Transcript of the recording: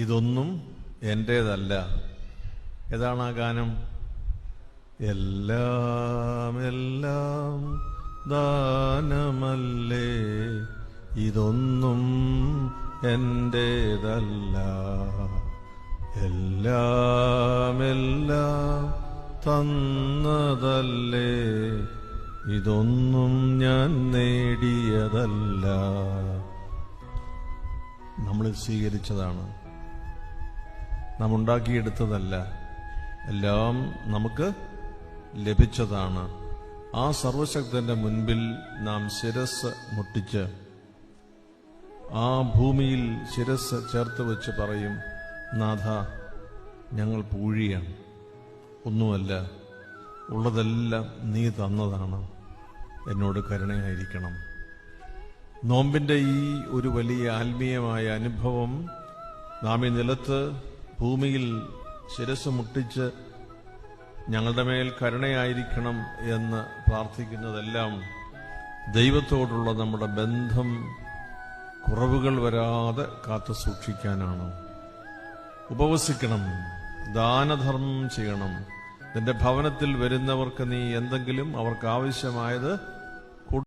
ഇതൊന്നും എൻ്റേതല്ല. ഏതാണ് ആ ഗാനം? എല്ലാം എല്ലാം ദാനമല്ലേ, ഇതൊന്നും എൻ്റേതല്ല. എല്ലാം എല്ലാം തന്നതല്ലേ, ഇതൊന്നും ഞാൻ നേടിയതല്ല. നമ്മൾ സ്വീകരിച്ചതാണ്, നാം ഉണ്ടാക്കിയെടുത്തതല്ല. എല്ലാം നമുക്ക് ലഭിച്ചതാണ്. ആ സർവശക്തന്റെ മുൻപിൽ നാം ശിരസ് മുട്ടിച്ച്, ആ ഭൂമിയിൽ ശിരസ് ചേർത്ത് വെച്ച് പറയും, നാഥ, ഞങ്ങൾ പൂഴിയാണ്, ഒന്നുമല്ല, ഉള്ളതെല്ലാം നീ തന്നതാണ്, എന്നോട് കരുണയായിരിക്കണം. നോമ്പിന്റെ ഈ ഒരു വലിയ ആത്മീയമായ അനുഭവം നാം ഈ നിലത്ത് ഭൂമിയിൽ ശിരസ് മുട്ടിച്ച് ഞങ്ങളുടെ മേൽ കരുണയായിരിക്കണം എന്ന് പ്രാർത്ഥിക്കുന്നതെല്ലാം ദൈവത്തോടുള്ള നമ്മുടെ ബന്ധം കുറവുകൾ വരാതെ കാത്തു സൂക്ഷിക്കാനാണ്. ഉപവസിക്കണം, ദാനധർമ്മം ചെയ്യണം. നിന്റെ ഭവനത്തിൽ വരുന്നവർക്ക് നീ എന്തെങ്കിലും അവർക്ക് ആവശ്യമായത്